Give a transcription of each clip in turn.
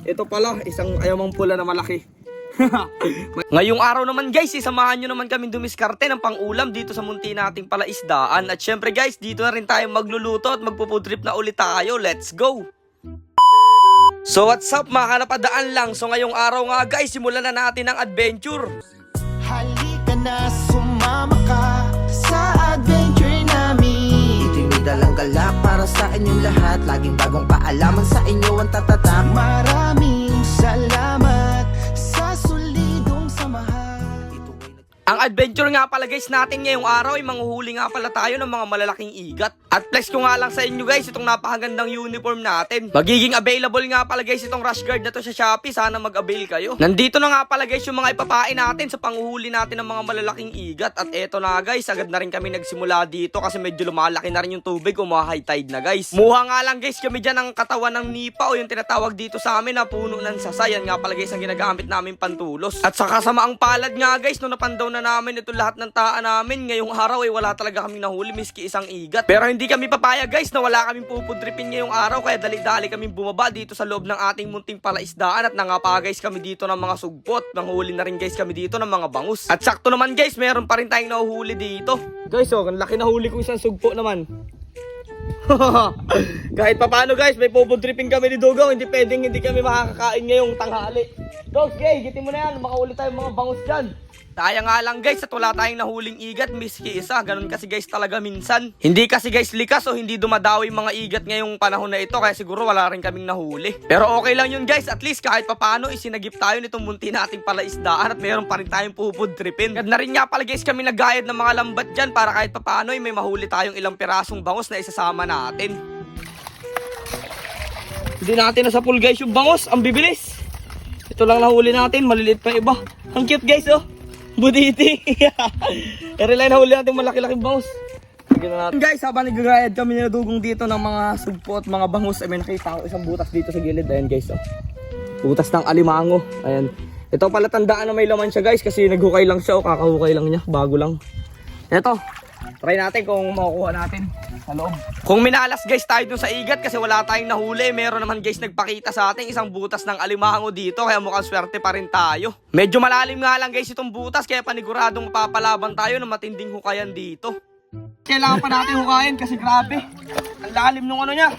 ito pala, isang ayamang pula na malaki. Ngayong araw naman guys, isamahan nyo naman kami dumiskarte ng pang-ulam dito sa munti nating palaisdaan. At syempre guys, dito na rin tayo magluluto at magpo-food trip na ulit tayo. Let's go! So what's up mga kanapadaan lang. So ngayong araw nga guys, simulan na natin ang adventure. Halika na, sumama ka sa adventure namin. Ito'y may dalang galak para sa inyong lahat. Laging bagong kaalaman sa inyo ang tatatak. Maraming salamat sa solidong samahan. Ang adventure nga pala guys natin ngayong araw ay manghuhuli nga pala tayo ng mga malalaking igat. At flex ko nga lang sa inyo guys itong napakagandang uniform natin. Magiging available nga pala guys itong rash guard na to sa Shopee. Sana mag-avail kayo. Nandito na nga pala guys yung mga ipapain natin sa panghuhuli natin ng mga malalaking igat. At eto na guys, agad na rin kami nagsimula dito kasi medyo lumalaki na rin yung tubig, high tide na guys. Muha nga lang guys kami dyan ng katawan ng nipa o yung tinatawag dito sa amin na puno ng sasay. Yan nga pala guys ang ginagamit namin pantulos. At sa kasamaang palad nga guys, no napandaw na namin ito lahat ng taan namin. Ngayong araw ay wala talaga kaming nahuli miski isang igat. Pero hindi kami papayag guys na wala kaming pupudripin ngayong araw, kaya dali-dali kaming bumaba dito sa loob ng ating munting palaisdaan at nangapa guys kami dito ng mga sugpot. Nanghuli na rin guys kami dito ng mga bangus. At sakto naman guys, meron pa rin tayong nahuhuli dito. Guys oh, ang laki nahuli ko isang sugpo naman. Kahit papano guys, may pupudripin kami ni Dugong. Hindi pwedeng hindi kami makakakain ngayong tanghali. Dogs, okay, gitin mo na yan, makahuli tayong mga bangus dyan. Kaya nga lang guys at wala tayong nahuling igat miski isa. Ganun kasi guys talaga minsan. Hindi kasi guys likas o hindi dumadawi mga igat ngayong panahon na ito, kaya siguro wala rin kaming nahuli. Pero okay lang yun guys, at least kahit papano isinagip tayo nitong munti nating palaisdaan at meron pa rin tayong pupudripin. Gad na rin nga pala guys kami naggayad ng mga lambat dyan para kahit papano may mahuli tayong ilang pirasong bangus na isasama natin. Hindi natin nasa pool guys yung bangus, ang bibilis. Ito lang nahuli natin, maliliit pa iba. Ang cute guys oh. Buditi. Erelay na huli natin malaki-laking bangus. Guys, habang nagagayad kami na Dugong dito ng mga sugpo at mga bangus, ay may nakita ko isang butas dito sa gilid. Ayan guys, oh. Butas ng alimango. Ayan. Ito pala tandaan na may laman siya guys kasi naghukay lang siya o kakahukay lang niya. Bago lang. Ito. Try natin kung makukuha natin sa loob. Kung minalas guys tayo dun sa igat kasi wala tayong nahuli, meron naman guys nagpakita sa atin isang butas ng alimango dito, kaya mukhang swerte pa rin tayo. Medyo malalim nga lang guys itong butas, kaya paniguradong mapapalaban tayo ng matinding hukayan dito. Kailangan pa natin hukayin kasi grabe ang lalim nung ano niya.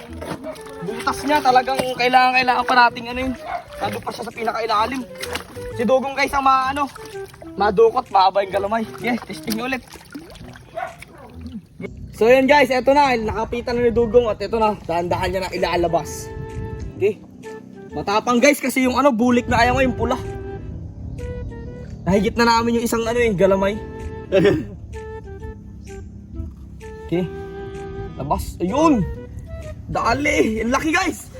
Butas niya talagang kailangan pa natin ano yun. Nado pa siya sa pinakailalim. Si Dugong guys ang madukot, mahaba yung galamay. Yes, testing ulit. So yun guys, eto na, nakapitan na ni Dugong at eto na, dahan-dahan niya na ilalabas. Okay. Matapang guys kasi yung ano, bulik na ayaw yung pula. Nahigit na namin yung isang ano yung galamay. Okay. Labas. Ayun. Dali. Ang laki guys.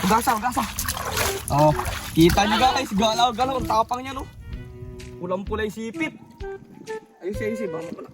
Ugasa. Oh, kita nyo guys, galaw-galaw. Ang tapang niya no. Pulang-pula yung sipit. Ayun, baka pala.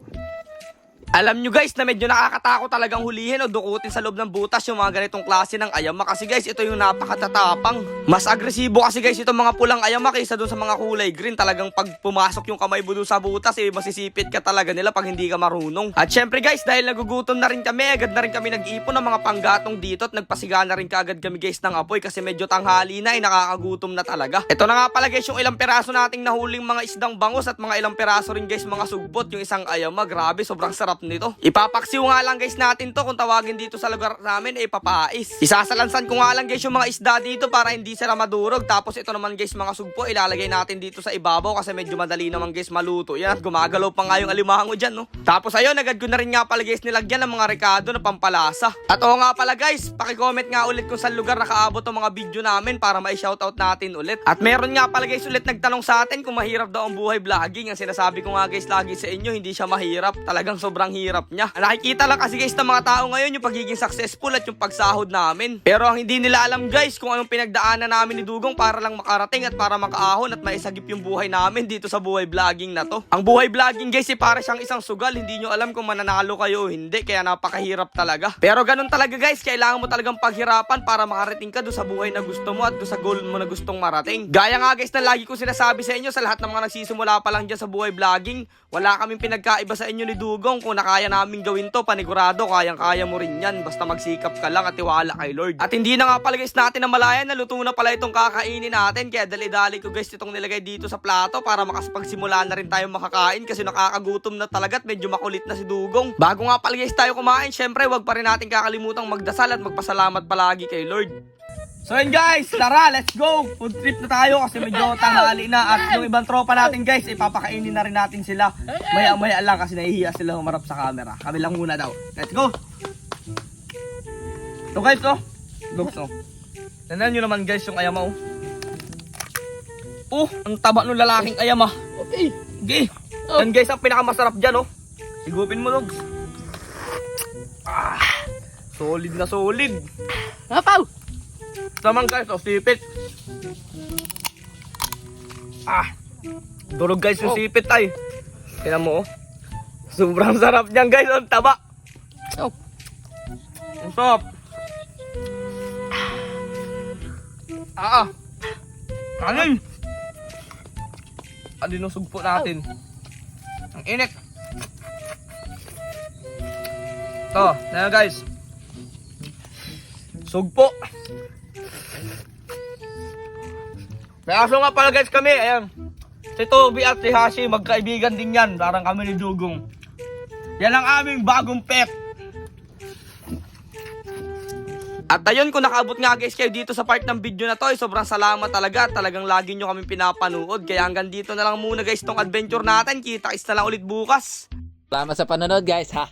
Alam nyo guys na medyo nakakatakot talagang hulihin o dukutin sa loob ng butas yung mga ganitong klase ng ayama kasi guys ito yung napakatatapang. Mas agresibo kasi guys itong mga pulang ayama kaysa dun sa mga kulay green. Talagang pag pumasok yung kamay mo dun sa butas masisipit ka talaga nila pag hindi ka marunong. At syempre guys dahil nagugutom na rin kami, agad na rin kami nag-ipon ng mga panggatong dito at nagpasiga na rin kaagad kami guys ng apoy kasi medyo tanghali na nakakagutom na talaga. Ito na nga pala guys yung ilang peraso nating nahuling mga isdang bangus at mga ilang peraso rin guys mga sugbot yung isang ayama. Grabe, sobrang sarap nito. Ipapaksiw nga lang guys natin to kung tawagin dito sa lugar namin papais. Isasalansan ko nga lang guys yung mga isda dito para hindi sila madurog. Tapos ito naman guys mga sugpo ilalagay natin dito sa ibabaw kasi medyo madali naman guys maluto yan at gumagalaw pa nga yung alimango dyan no. Tapos ayun agad ko na rin nga pala guys nilagyan ng mga rekado na pampalasa. At oo nga pala guys, pakicomment nga ulit kung saan lugar nakaabot ang mga video namin para ma-shoutout natin ulit. At meron nga pala guys ulit nagtanong sa atin kung mahirap daw ang buhay vlogging. Ang sinasabi ko nga guys lagi sa inyo, hindi siya mahirap, talagang sobrang hirap niya. Nakikita lang kasi guys ng mga tao ngayon yung pagiging successful at yung pagsahod namin. Pero ang hindi nila alam guys kung anong pinagdaanan namin ni Dugong para lang makarating at para makaahon at maisagip yung buhay namin dito sa buhay vlogging na to. Ang buhay vlogging guys para siyang isang sugal, hindi nyo alam kung mananalo kayo o hindi, kaya napakahirap talaga. Pero ganun talaga guys, kailangan mo talagang paghirapan para makarating ka doon sa buhay na gusto mo at doon sa goal mo na gustong marating. Gaya nga guys na lagi ko sinasabi sa inyo sa lahat ng mga nagsisimula pa lang dyan sa buhay vlogging, wala kaming pinagkaiba sa inyo ni Dugong. Kung na kaya namin gawin to. Panigurado, kayang-kaya mo rin yan. Basta magsikap ka lang at tiwala kay Lord. At hindi na nga pala guys natin namalayan na luto na pala itong kakainin natin. Kaya dali-dali ko guys itong nilagay dito sa plato para makapagsimula na rin tayo makakain kasi nakakagutom na talaga at medyo makulit na si Dugong. Bago nga pala guys tayo kumain, syempre wag pa rin natin kakalimutang magdasal at magpasalamat palagi kay Lord. So yun guys, tara, let's go! Food trip na tayo kasi medyo tanghali na. At yung ibang tropa natin guys, ipapakainin na rin natin sila. Maya-maya lang kasi nahihiya sila humarap sa camera. Kami lang muna daw. Let's go! So guys, oh. Dogs, oh. Tignan nyo naman guys yung ayama, oh. Oh, ang taba ng lalaking ayama. Okay. Okay. Yan guys, ang pinakamasarap dyan, oh. Sigupin mo, dogs. Ah, solid na solid. Apaw! Naman guys, oh, sipit. Ah, durog guys yung sipit ay. Tingnan mo, oh. Sobrang sarap niyan guys, ang taba. Oh. Ang sarap. Kanin. Alin yung sugpo natin. Ang init. Ito, na guys. Sugpo. May aso nga pala guys kami, ayan. Si Toby at si Hashi, magkaibigan din yan. Parang kami ni Dugong. Yan ang aming bagong pet. At ayun, kung nakaabot nga guys kayo dito sa part ng video na to, sobrang salamat talaga. Talagang lagi nyo kami pinapanood. Kaya hanggang dito na lang muna guys tong adventure natin. Kita-kits na lang ulit bukas. Salamat sa panonood guys. Ha.